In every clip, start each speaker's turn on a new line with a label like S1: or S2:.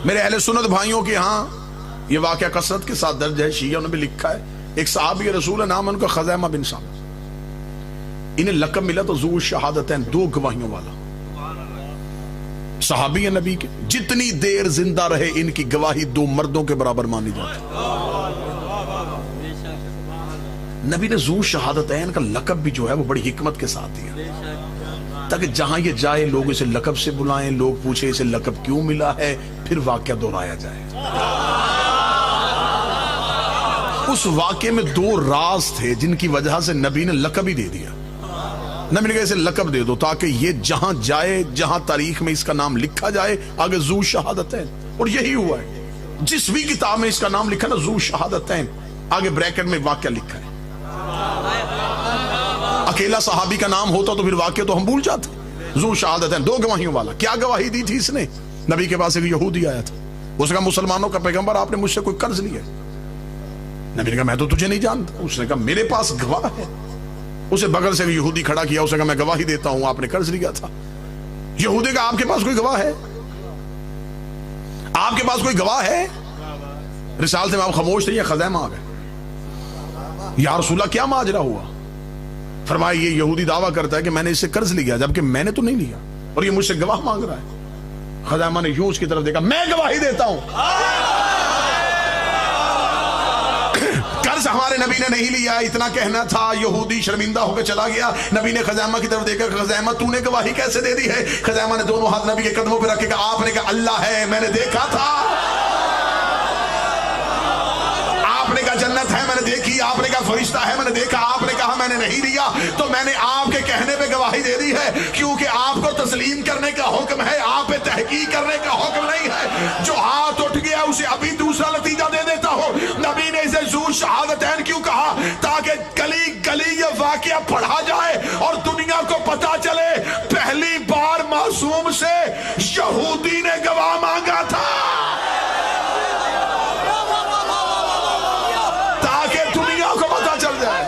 S1: میرے اہل سنت بھائیوں کے ہاں یہ واقعہ کثرت کے ساتھ درج ہے، شیعوں نے بھی لکھا ہے. ایک صحابی رسول ہے، نام ان کا خزیمہ بن ثابت. انہیں لقب ملا تو ذو شہادتین، 2 گواہیوں والا. صحابی ہے نبی کے، جتنی دیر زندہ رہے ان کی گواہی 2 مردوں کے برابر مانی جاتی. نبی نے ذو شہادتین کا لقب بھی جو ہے وہ بڑی حکمت کے ساتھ دیا، تاکہ جہاں یہ جائے لوگ اسے لقب سے بلائیں، لوگ پوچھیں اسے لقب کیوں ملا ہے، پھر واقعہ دہرایا جائے. اس واقعے میں 2 راز تھے جن کی وجہ سے نبی نے لقب ہی دے دیا. نبی نے کہا اسے لقب دے دو تاکہ یہ جہاں جائے، جہاں تاریخ میں اس کا نام لکھا جائے آگے ذو شہادتین. اور یہی ہوا ہے، جس بھی کتاب میں اس کا نام لکھا نا ذو شہادتین، آگے بریکٹ میں واقعہ لکھا ہے. اکیلا صحابی کا نام ہوتا تو پھر واقعہ تو ہم بھول جاتے. ذو شہادتین، 2 گواہیوں والا. کیا گواہی دی تھی اس نے؟ نبی کے پاس ایک یہودی آیا تھا، اس نے کہا مسلمانوں کا پیغمبر آپ نے مجھ سے کوئی قرض لیا ہے. نبی نے کہا میں تو تجھے نہیں جانتا. اس نے کہا میرے پاس گواہ ہے. اسے بغل سے یہودی کھڑا کیا، اسے کہا میں گواہی دیتا ہوں آپ نے قرض لیا تھا. یہودی کا آپ کے پاس کوئی گواہ ہے؟ آپ کے پاس کوئی گواہ ہے؟ رسالت میں آپ خاموش تھے، یہ خزیمہ آ گئے. یا رسول اللہ کیا ماجرا ہوا؟ فرمایا یہ یہودی دعویٰ کرتا ہے کہ میں نے اس سے قرض لیا جبکہ میں نے تو نہیں لیا، اور یہ مجھ سے گواہ مانگ رہا ہے. خزیمہ نے یوں اس کی طرف دیکھا، میں گواہی دیتا ہوں قرض ہمارے نبی نے نہیں لیا. اتنا کہنا تھا، یہودی شرمندہ ہو کے چلا گیا. نبی نے خزیمہ کی طرف دیکھا، خزیمہ تو نے گواہی کیسے دے دی ہے؟ خزیمہ نے دونوں ہاتھ نبی کے قدموں پہ رکھے کہا آپ نے کہا اللہ ہے، میں نے دیکھا تھا. آپ نے کہا جنت ہے، میں نے دیکھی. آپ نے کہا فرشتہ ہے، میں نے دیکھا. آپ نے کہا میں نے نہیں لیا، تو میں نے آپ کے کہنے پہ گواہی دے دی ہے، کیونکہ آپ کو تسلیم کرنے کا حکم ہے، آپ پہ تحقیق کرنے کا حکم نہیں ہے. جو ہاتھ اٹھ گیا اسے ابھی دوسرا نتیجہ دے دیتا ہوں. نبی نے اسے ذو شہادتین کیوں کہا؟ تاکہ گلی گلی یہ واقعہ پڑھا جائے اور دنیا کو پتا چلے پہلی بار معصوم سے یہودی نے گواہ مانگا تھا، تاکہ دنیا کو پتا چل جائے.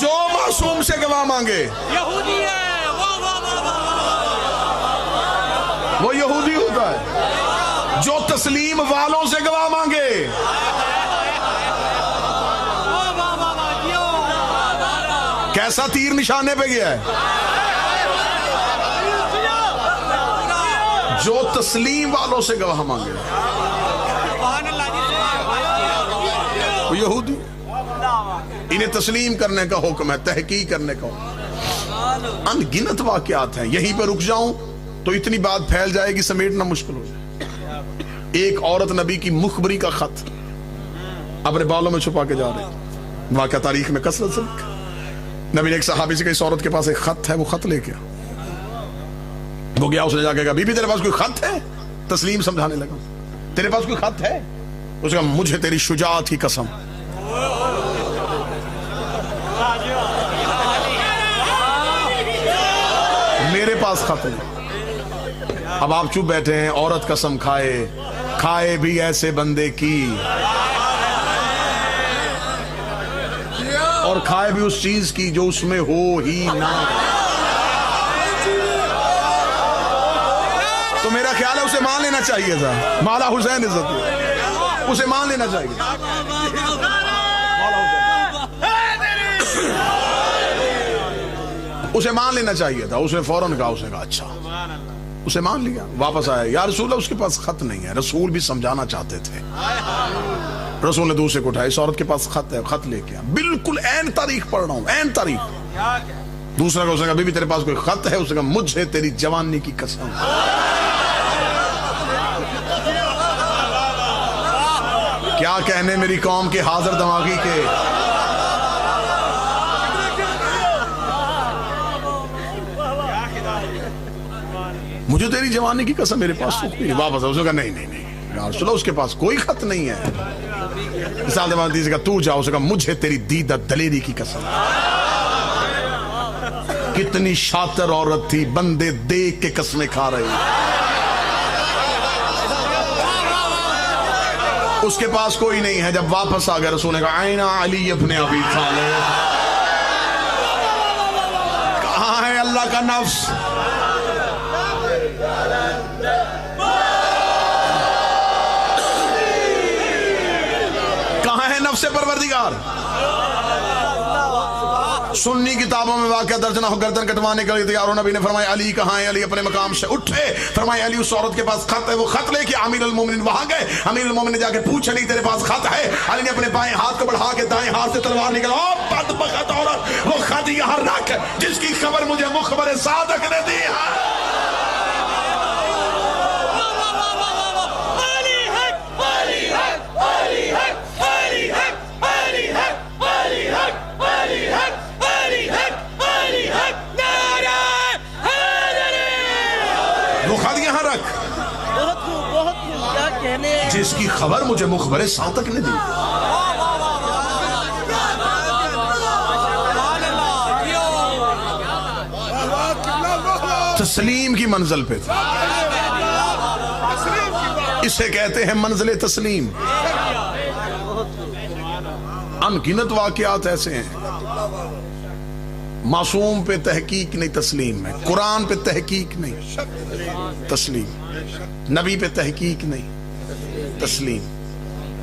S1: جو معصوم سے گواہ مانگے وہ یہودی ہوتا ہے. جو تسلیم والوں سے گواہ مانگے کیسا تیر نشانے پہ گیا ہے. جو تسلیم والوں سے گواہ مانگے وہ یہودی. انہیں تسلیم کرنے کا حکم ہے، تحقیق کرنے کا حکم. ان گنت واقعات ہیں. یہیں پہ رک جاؤں تو اتنی بات پھیل جائے گی، سمیٹنا مشکل ہو جائے. ایک عورت نبی کی مخبری کا خط اپنے بالوں میں چھپا کے جا رہی. واقعہ تاریخ میں کثرت سے لکھا. نبی نے ایک صحابی سے کہا اس عورت کے پاس ایک خط ہے، وہ خط لے کے آ. وہ گیا، اس نے جا کے کہا بی بی تیرے پاس کوئی خط ہے؟ تسلیم سمجھانے لگا، تیرے پاس کوئی خط ہے؟ اس نے کہا مجھے تیری شجاعت کی قسم میرے پاس خط نہیں. اب آپ چپ بیٹھے ہیں. عورت قسم کھائے، کھائے بھی ایسے بندے کی اور کھائے بھی اس چیز کی جو اس میں ہو ہی نہ. تو میرا خیال ہے اسے مان لینا چاہیے تھا. مولا حسین عزت، اسے مان لینا چاہیے. اسے مان لینا چاہیے تھا. اس نے فوراً کہا، اس نے کہا اچھا، اسے مان لیا. واپس آیا، یا رسول اللہ اس کے پاس خط نہیں ہے. رسول بھی سمجھانا چاہتے تھے. رسول نے دوسرے کو اٹھایا، اس عورت کے پاس خط ہے، خط لے کے آ. بالکل عین تاریخ پڑھ رہا ہوں، عین تاریخ. دوسرا کو اس نے کہا بی بی تیرے پاس کوئی خط ہے؟ اس نے کہا مجھے تیری جوانی کی قسم. کیا کہنے میری قوم کے حاضر دماغی کے. مجھے تیری جوانی کی قسم، میرے پاس تو کوئی. واپس اس نے کہا نہیں نہیں نہیں یا رسول اللہ اس کے پاس کوئی خط نہیں ہے. مثال دیوان سے کہا تو جاؤ. اس نے کہا مجھے تیری دیدہ دلیری کی قسم. کتنی شاطر عورت تھی، بندے دیکھ کے قسمیں کھا رہی. اس کے پاس کوئی نہیں ہے. جب واپس آ گئے رسول نے کہا آئین علی ابن ابی طالب, کہاں ہے اللہ کا نفس؟ کہاں ہے نفس پروردگار؟ سنی کتابوں میں واقعہ درج نہ ہو, گردن کٹوانے کے لیے تیار ہو. نبی نے فرمایا علی کہاں ہے؟ علی اپنے مقام سے اٹھے. فرمایا علی اس عورت کے پاس خط ہے, وہ خط لے کے امیر المومنین وہاں گئے. امیر المومنین نے جا کے پوچھا علی تیرے پاس خط ہے؟ علی نے اپنے بائیں ہاتھ کو بڑھا کے دائیں ہاتھ سے تلوار نکلا. او بدبخت عورت, وہ خط یہاں رکھ جس کی خبر مجھے مخبر صادق نے دی ہے. جس کی خبر مجھے مخبر صادق نے دی. تسلیم کی منزل پہ تھا. اسے کہتے ہیں منزل تسلیم. ان گنت واقعات ایسے ہیں. معصوم پہ تحقیق نہیں, تسلیم ہے. قرآن پہ تحقیق نہیں, تسلیم. نبی پہ تحقیق نہیں, تسلیم.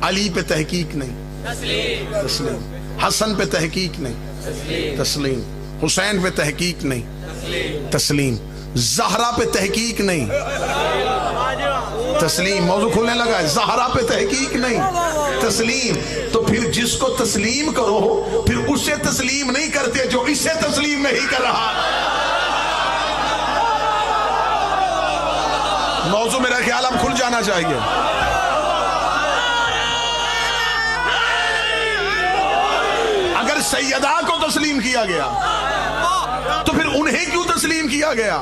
S1: علی پہ تحقیق نہیں, تسلیم. حسن پہ تحقیق نہیں, تسلیم. حسین پہ تحقیق نہیں, تسلیم. زہرا پہ تحقیق نہیں, تسلیم. موضوع کھلنے لگا ہے. زہرا پہ تحقیق نہیں, تسلیم. تو پھر جس کو تسلیم کرو پھر اسے تسلیم نہیں کرتے جو اسے تسلیم نہیں کر رہا. موضوع میرا خیال اب کھل جانا چاہیے. اگر سیدہ کو تسلیم کیا گیا تو پھر انہیں کیوں تسلیم کیا گیا؟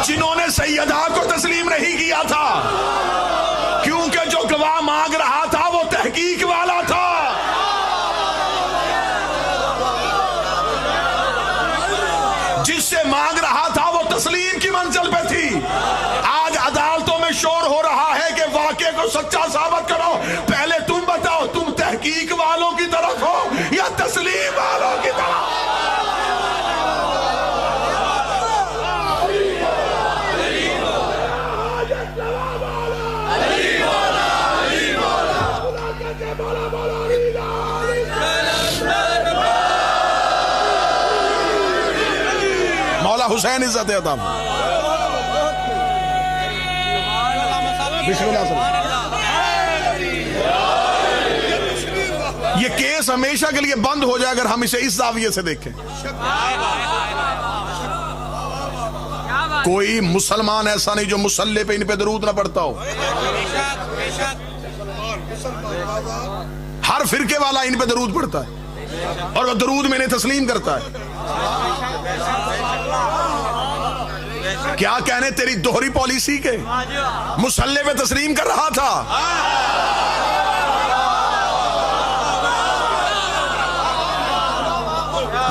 S1: جنہوں نے سیدہ کو تسلیم نہیں کیا تھا کیونکہ جو گواہ مانگ رہا تھا وہ تحقیق والا تھا. جس سے مانگ رہا تھا وہ تسلیم کی منزل پہ تھی. آج عدالتوں میں شور ہو رہا ہے کہ واقعے کو سچا ثابت کرو. پہلے تم بتاؤ, تم تحقیق والوں کی طرف ہو یا تسلیم والوں کی طرف؟ مولا حسین عزت عطا. بسم اللہ. یہ کیس ہمیشہ کے لیے بند ہو جائے اگر ہم اسے اس زاویے سے دیکھیں. کوئی مسلمان ایسا نہیں جو مصلی پہ ان پہ درود نہ پڑھتا ہو. ہر فرقے والا ان پہ درود پڑھتا ہے اور وہ درود میں انہیں تسلیم کرتا ہے. کیا کہنے تیری دوہری پالیسی کے, مصلی پہ تسلیم کر رہا تھا.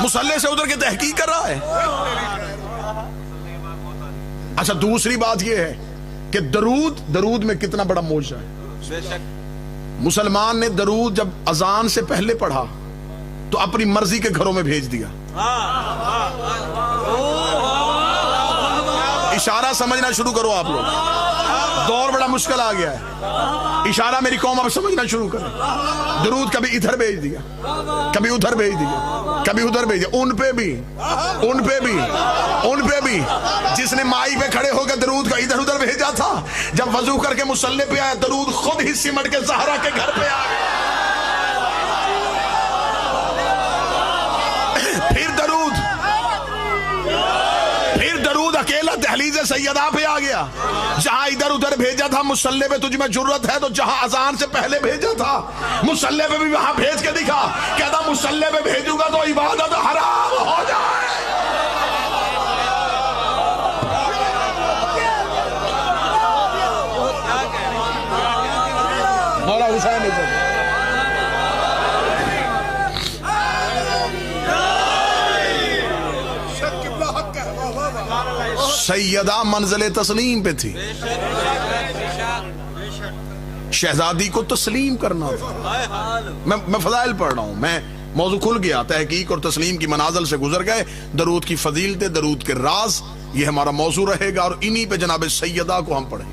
S1: مصلی سے ادھر کے تحقیق کر رہا ہے. اچھا دوسری بات یہ ہے کہ درود میں کتنا بڑا موجہ ہے. مسلمان نے درود جب اذان سے پہلے پڑھا تو اپنی مرضی کے گھروں میں بھیج دیا. اشارہ سمجھنا شروع کرو آپ لوگ, دور بڑا مشکل آ گیا ہے. اشارہ میری قوم اب سمجھنا شروع کرے. درود کبھی ادھر بھیج دیا, کبھی ادھر بھیج دیا, کبھی ادھر بھیج دیا. ان پہ بھی جس نے مائی پہ کھڑے ہو کے درود کا ادھر ادھر بھیجا تھا, جب وضو کر کے مصلی پہ آیا درود خود ہی سمٹ کے زہرا کے گھر پہ آ گیا. پھر درود اکیلا دہلیز سیدہ پہ آ گیا. جہاں ادھر ادھر بھیجا تھا مصلی پہ تجھ میں جرت ہے, تو جہاں اذان سے پہلے بھیجا تھا مصلی پہ بھی وہاں بھیج کے دکھا. کہتا مصلی پہ بھیجوں گا تو عبادت حرام ہو جائے. مولا حسین سیدہ منزل تسلیم پہ تھی. شہزادی کو تسلیم کرنا تھا. میں فضائل پڑھ رہا ہوں, میں موضوع کھل گیا, تحقیق اور تسلیم کی منازل سے گزر گئے. درود کی فضیلتیں, درود کے راز, یہ ہمارا موضوع رہے گا, اور انہی پہ جناب سیدہ کو ہم پڑھیں.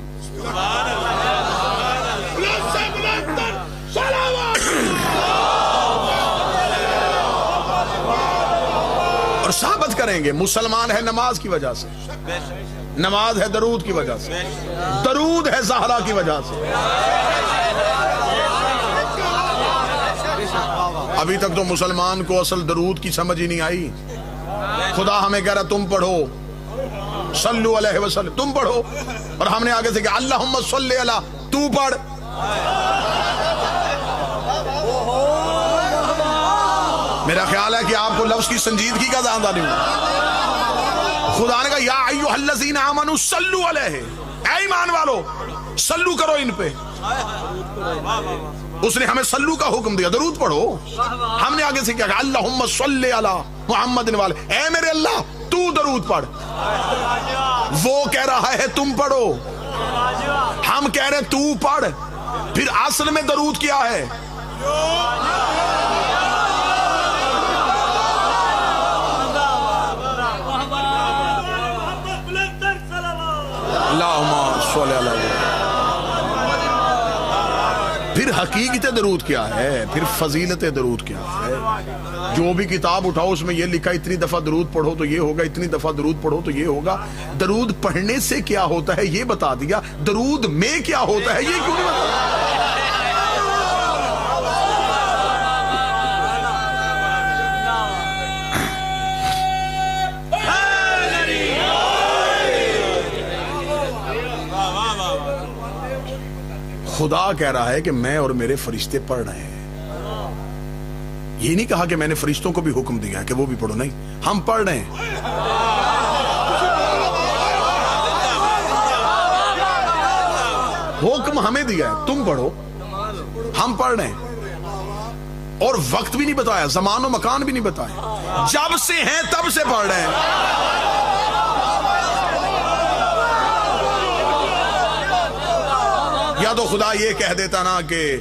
S1: اور ثابت کریں گے مسلمان ہے نماز کی وجہ سے, نماز ہے درود کی وجہ سے, درود ہے زہرا کی وجہ سے. ابھی تک تو مسلمان کو اصل درود کی سمجھ ہی نہیں آئی. خدا ہمیں کہہ رہا تم پڑھو صلو علیہ وسلم, تم پڑھو, اور ہم نے آگے سے کہا اللہم صلی علی, تو پڑھ. میرا خیال ہے کہ آپ کو لفظ کی سنجیدگی کا اندازہ نہیں ہوا. خدا نے کہا یا ایھا الذین آمنوا صلو علیہ, اے ایمان والو صلو کرو ان پہ. اس نے ہمیں صلو کا حکم دیا, درود پڑھو. ہم نے آگے سے کیا کہا اللہم صلی علی محمد والے, اے میرے اللہ تو درود پڑھ. وہ کہہ رہا ہے تم پڑھو, ہم کہہ رہے تو پڑھ. پھر اصل میں درود کیا ہے؟ اللہم صلی علی محمد. پھر حقیقت درود کیا ہے, پھر فضیلت درود کیا ہے. جو بھی کتاب اٹھاؤ اس میں یہ لکھا اتنی دفعہ درود پڑھو تو یہ ہوگا, اتنی دفعہ درود پڑھو تو یہ ہوگا. درود پڑھنے سے کیا ہوتا ہے یہ بتا دیا, درود میں کیا ہوتا ہے یہ کیوں نہیں بتا. خدا کہہ رہا ہے کہ میں اور میرے فرشتے پڑھ رہے ہیں. یہ نہیں کہا کہ میں نے فرشتوں کو بھی حکم دیا کہ وہ بھی پڑھو, نہیں, ہم پڑھ رہے ہیں. حکم ہمیں دیا ہے تم پڑھو, ہم پڑھ رہے ہیں. اور وقت بھی نہیں بتایا, زمان و مکان بھی نہیں بتایا, جب سے ہیں تب سے پڑھ رہے ہیں. یا تو خدا یہ کہہ دیتا نا کہ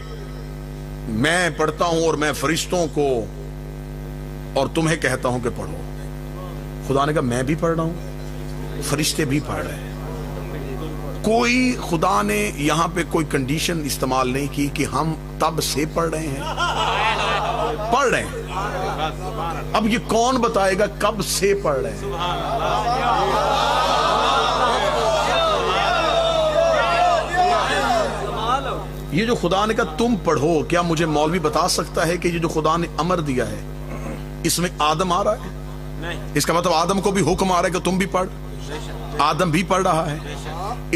S1: میں پڑھتا ہوں اور میں فرشتوں کو اور تمہیں کہتا ہوں کہ پڑھو. خدا نے کہا میں بھی پڑھ رہا ہوں, فرشتے بھی پڑھ رہے ہیں. کوئی خدا نے یہاں پہ کوئی کنڈیشن استعمال نہیں کی کہ ہم تب سے پڑھ رہے ہیں, پڑھ رہے ہیں. اب یہ کون بتائے گا کب سے پڑھ رہے ہیں؟ یہ جو خدا نے کہا تم پڑھو, کیا مجھے مولوی بتا سکتا ہے کہ یہ جو خدا نے امر دیا ہے اس میں آدم آ رہا ہے؟ اس کا مطلب آدم کو بھی حکم آ رہا ہے کہ تم بھی پڑھ. آدم بھی پڑھ رہا ہے.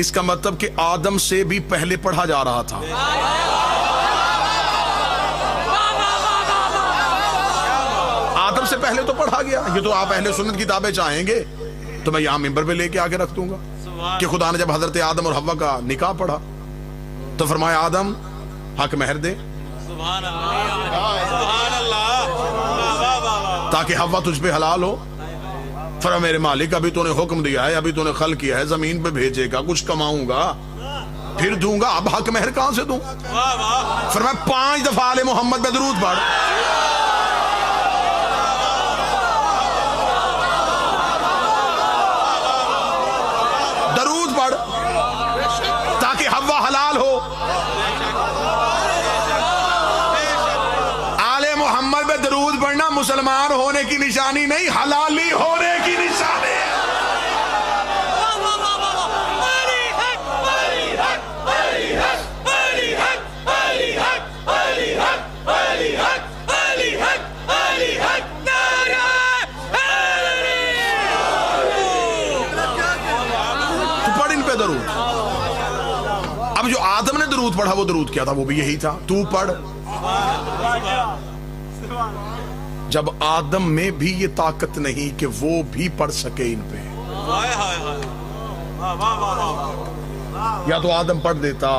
S1: اس کا مطلب کہ آدم سے بھی پہلے پڑھا جا رہا تھا. آدم سے پہلے تو پڑھا گیا. یہ تو آپ اہل سنت کتابیں چاہیں گے تو میں یہاں ممبر پہ لے کے آگے رکھ دوں گا کہ خدا نے جب حضرت آدم اور حوا کا نکاح پڑھا تو فرمایا آدم حق مہر دے تاکہ حوا تجھ پہ حلال ہو. فرمایا میرے مالک ابھی تو نے حکم دیا ہے, ابھی تو نے خلق کیا ہے, زمین پہ بھیجے گا, کچھ کماؤں گا پھر دوں گا, اب حق مہر کہاں سے دوں؟ فرمایا 5 دفعہ آل محمد پہ درود پڑھ. درود پڑھ تاکہ حوا حلال ہو. آل محمد پہ درود پڑھنا مسلمان ہونے کی نشانی نہیں, حلالی ہونے کی نشانی ہے. تو پڑھ ان پہ درود. اب جو آدم نے درود پڑھا وہ درود کیا تھا؟ وہ بھی یہی تھا, تو پڑھ. جب آدم میں بھی یہ طاقت نہیں کہ وہ بھی پڑھ سکے ان پہ, یا تو آدم پڑھ دیتا,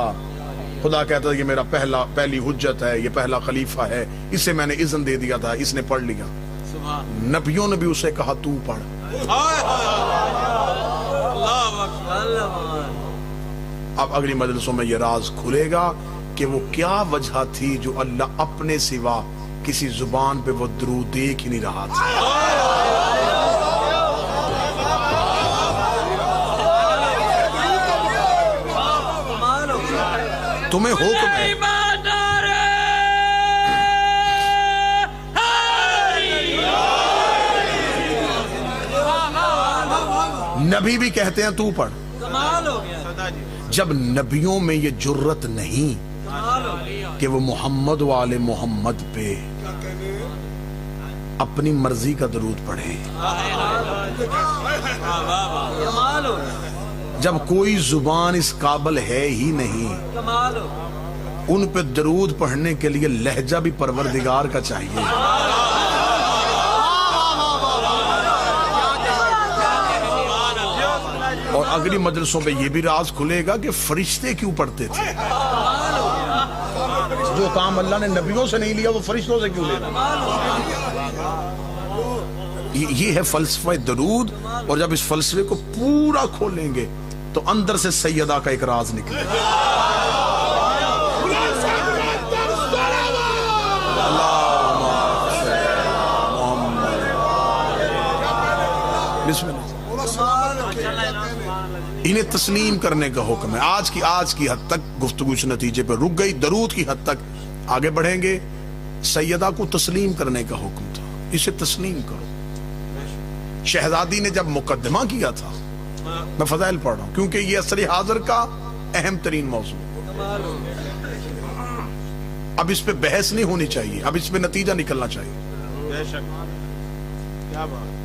S1: خدا کہتا ہے یہ میرا پہلی حجت ہے, یہ پہلا خلیفہ ہے, اسے میں نے اذن دے دیا تھا, اس نے پڑھ لیا. نبیوں نے بھی اسے کہا تو پڑھ. اب اگلی مجلسوں میں یہ راز کھلے گا کہ وہ کیا وجہ تھی جو اللہ اپنے سوا کسی زبان پہ وہ درود دیکھ ہی نہیں رہا تھا. تمہیں حکم ہے نبی بھی کہتے ہیں تو پڑھ. جب نبیوں میں یہ جرت نہیں کہ وہ محمد و آل محمد پہ اپنی مرضی کا درود پڑھیں، جب کوئی زبان اس قابل ہے ہی نہیں، ان پہ درود پڑھنے کے لیے لہجہ بھی پروردگار کا چاہیے. اور اگلی مجلسوں پہ یہ بھی راز کھلے گا کہ فرشتے کیوں پڑھتے تھے. جو کام اللہ نے نبیوں سے نہیں لیا وہ فرشتوں سے کیوں لینا. یہ ہے فلسفہ درود. اور جب اس فلسفے کو پورا کھولیں گے تو اندر سے سیدہ کا ایک راز نکلے گا. بسم اللہ. انہیں تسلیم کرنے کا حکم ہے. آج کی حد تک گفتگو اس نتیجے پہ رک گئی. درود کی حد تک آگے بڑھیں گے. سیدہ کو تسلیم کرنے کا حکم تھا، اسے تسلیم کرو. شہزادی نے جب مقدمہ کیا تھا، میں فضائل پڑھ رہا ہوں کیونکہ یہ عصر حاضر کا اہم ترین موضوع. اب اس پہ بحث نہیں ہونی چاہیے، اب اس پہ نتیجہ نکلنا چاہیے.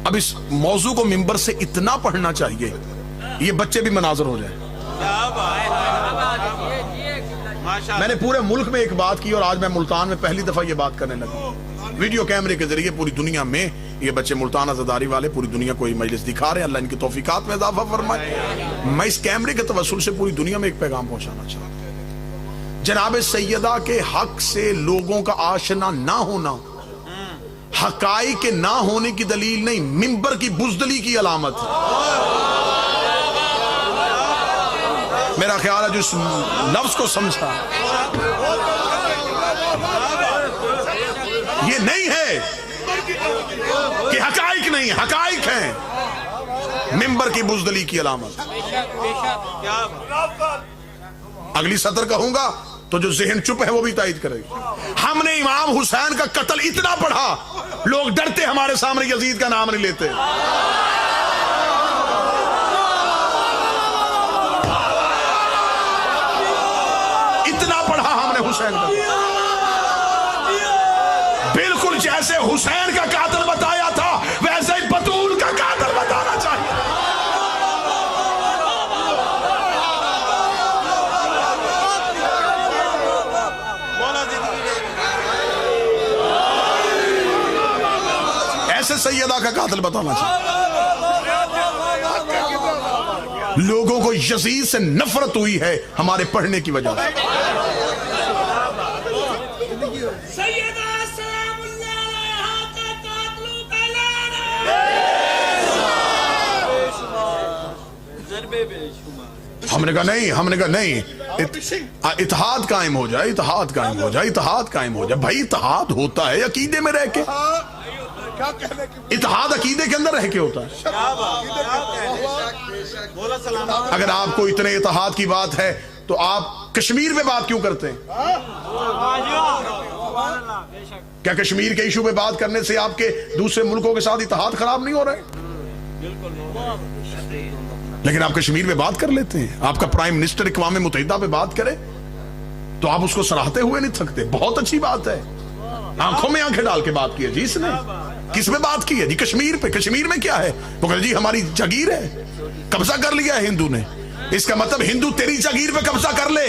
S1: اب اس موضوع کو منبر سے اتنا پڑھنا چاہیے یہ بچے بھی مناظر ہو جائیں. میں نے پورے ملک میں ایک بات کی اور آج میں ملتان میں پہلی دفعہ یہ بات کرنے لگا. ویڈیو کیمرے کے ذریعے پوری دنیا میں یہ بچے ملتان عزاداری والے پوری دنیا کو یہ مجلس دکھا رہے ہیں. اللہ ان کی توفیقات میں اضافہ فرمائے. میں اس کیمرے کے توسل سے پوری دنیا میں ایک پیغام پہنچانا چاہتا ہوں. جناب سیدہ کے حق سے لوگوں کا آشنا نہ ہونا حقائق کے نہ ہونے کی دلیل نہیں، منبر کی بزدلی کی علامت ہے. میرا خیال ہے جو اس لفظ کو سمجھا یہ نہیں ہے کہ حقائق نہیں، حقائق ہیں. منبر کی بزدلی کی علامت. اگلی سطر کہوں گا تو جو ذہن چپ ہے وہ بھی تائید کرے گی. ہم نے امام حسین کا قتل اتنا پڑھا لوگ ڈرتے ہمارے سامنے یزید کا نام نہیں لیتے. اتنا پڑھا ہم نے حسین کا. بالکل جیسے حسین کا قاتل بتایا تھا ویسے ہی بطول کا قاتل بتانا چاہیے. ایسے سیدہ کا قاتل بتانا چاہیے. لوگوں کو یزید سے نفرت ہوئی ہے ہمارے پڑھنے کی وجہ سے. ہم نے کہا نہیں اتحاد قائم ہو جائے. بھائی اتحاد ہوتا ہے عقیدے میں رہ کے. اتحاد عقیدے کے اندر رہ کے ہوتا ہے. اگر آپ کو اتنے اتحاد کی بات ہے تو آپ کشمیر پہ بات کیوں کرتے ہیں؟ کیا کشمیر کے ایشو پہ بات کرنے سے آپ کے دوسرے ملکوں کے ساتھ اتحاد خراب نہیں ہو رہا ہے؟ لیکن آپ کشمیر پہ بات کر لیتے ہیں. آپ کا پرائم منسٹر اقوام متحدہ پہ بات کرے تو آپ اس کو سراہتے ہوئے نہیں تھکتے. بہت اچھی بات ہے. آنکھوں میں آنکھیں ڈال کے بات کی ہے جی. اس نے کس میں بات کی ہے جی؟ کشمیر پہ. کشمیر میں کیا ہے؟ وہ کہتے جی ہماری جاگیر ہے، قبضہ کر لیا ہے ہندو نے. اس کا مطلب ہندو تیری جاگیر پہ قبضہ کر لے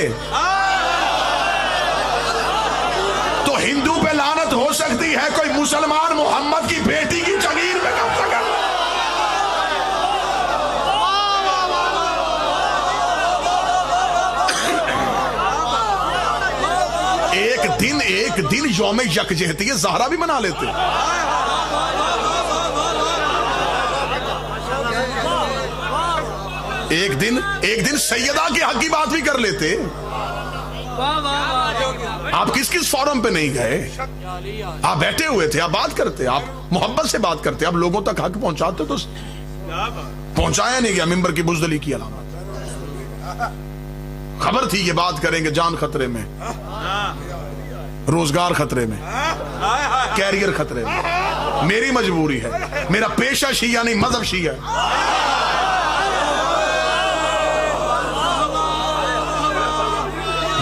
S1: تو ہندو پہ لعنت ہو سکتی ہے. کوئی مسلمان محمد کی بیٹی کی جاگیر پہ قبضہ کر لے. ایک دن یوم یکجہتی زہرا بھی منا لیتے. ایک ایک دن سیدہ کے حق کی بات بھی کر لیتے. آپ کس کس فورم پہ نہیں گئے؟ آپ بیٹھے ہوئے تھے, آپ بات کرتے, آپ محبت سے بات کرتے, آپ لوگوں تک حق پہنچاتے. تو پہنچایا نہیں گیا, ممبر کی بزدلی کی علامت. خبر تھی یہ بات کریں گے, جان خطرے میں, روزگار خطرے میں, کیریئر خطرے میں. میری مجبوری ہے, میرا پیشہ شیعہ نہیں, مذہب شیعہ ہے.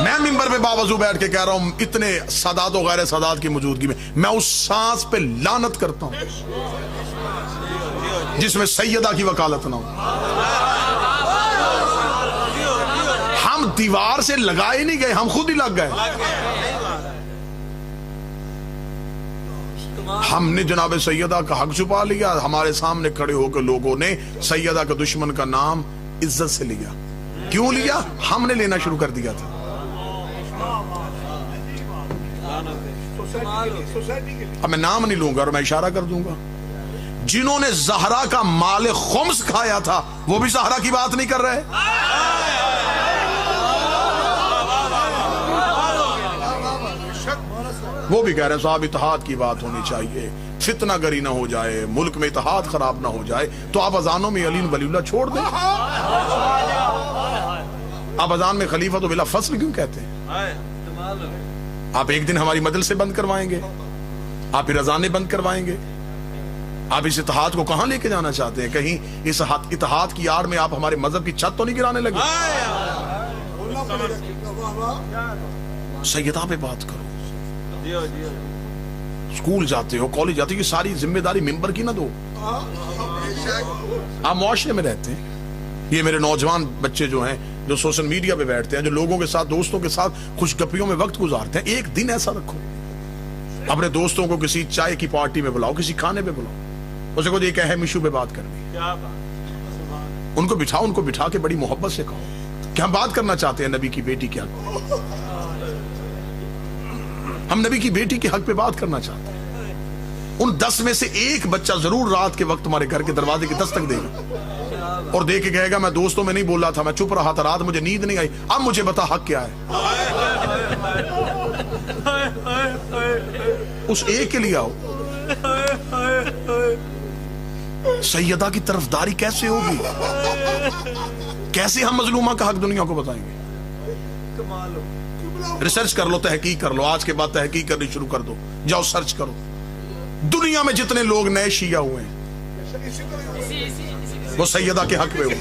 S1: میں ممبر پہ باوضو بیٹھ کے کہہ رہا ہوں, اتنے سادات و غیر سادات کی موجودگی میں اس سانس پہ لعنت کرتا ہوں جس میں سیدہ کی وکالت نہ ہو. ہم دیوار سے لگائے نہیں گئے, ہم خود ہی لگ گئے. ہم نے جناب سیدہ کا حق چھپا لیا. ہمارے سامنے کھڑے ہو کے لوگوں نے سیدہ کا دشمن کا نام عزت سے لیا. کیوں لیا؟ ہم نے لینا شروع کر دیا تھا. اب میں نام نہیں لوں گا اور میں اشارہ کر دوں گا. جنہوں نے زہرا کا مال خمس کھایا تھا وہ بھی زہرا کی بات نہیں کر رہے. وہ بھی کہہ رہے ہیں صاحب اتحاد کی بات ہونی چاہیے, فتنہ گری نہ ہو جائے, ملک میں اتحاد خراب نہ ہو جائے. تو آپ اذانوں میں علی ولی اللہ چھوڑ دیں. آپ اذان میں خلیفہ تو بلا فصل کیوں کہتے ہیں؟ آپ ایک دن ہماری مجلسیں بند کروائیں گے, آپ پھر اذانیں بند کروائیں گے. آپ اس اتحاد کو کہاں لے کے جانا چاہتے ہیں؟ کہیں اس اتحاد کی آڑ میں آپ ہمارے مذہب کی چھت تو نہیں گرانے لگے؟ سیدہ پہ بات کرو. اسکول جاتے ہو, کالج جاتے ہو, یہ ساری ذمہ داری ممبر کی نہ دو. آپ معاشرے میں رہتے ہیں. یہ میرے نوجوان بچے جو ہیں, جو سوشل میڈیا پہ بیٹھتے ہیں, جو لوگوں کے ساتھ, دوستوں کے ساتھ خوش گپیوں میں وقت گزارتے ہیں, ایک دن ایسا رکھو, اپنے دوستوں کو کسی چائے کی پارٹی میں بلاؤ, کسی کھانے پہ بلاؤ, اسے کو ایک اہم ایشو پہ بات کرنی. ان کو بٹھاؤ, ان کو بٹھا کے بڑی محبت سے کہو کہ ہم بات کرنا چاہتے ہیں نبی کی بیٹی کے حق پہ. ہم نبی کی بیٹی کے حق پہ بات کرنا چاہتے ہیں. ان 10 میں سے ایک بچہ ضرور رات کے وقت تمہارے گھر کے دروازے کی دستک دے گا اور دے کے کہے گا میں دوستوں میں نہیں بول رہا تھا, میں چپ رہا تھا, رات مجھے نیند نہیں آئی, اب مجھے بتا حق کیا ہے. اس ایک کے لیے آؤ. سیدہ کی طرفداری کیسے ہوگی؟ کیسے ہم مظلومہ کا حق دنیا کو بتائیں گے؟ ریسرچ کر لو, تحقیق کر لو. آج کے بعد تحقیق کرنی شروع کر دو, جاؤ سرچ کرو. دنیا میں جتنے لوگ نئے شیعہ ہوئے ہیں وہ سیدہ کے حق میں ہوئے.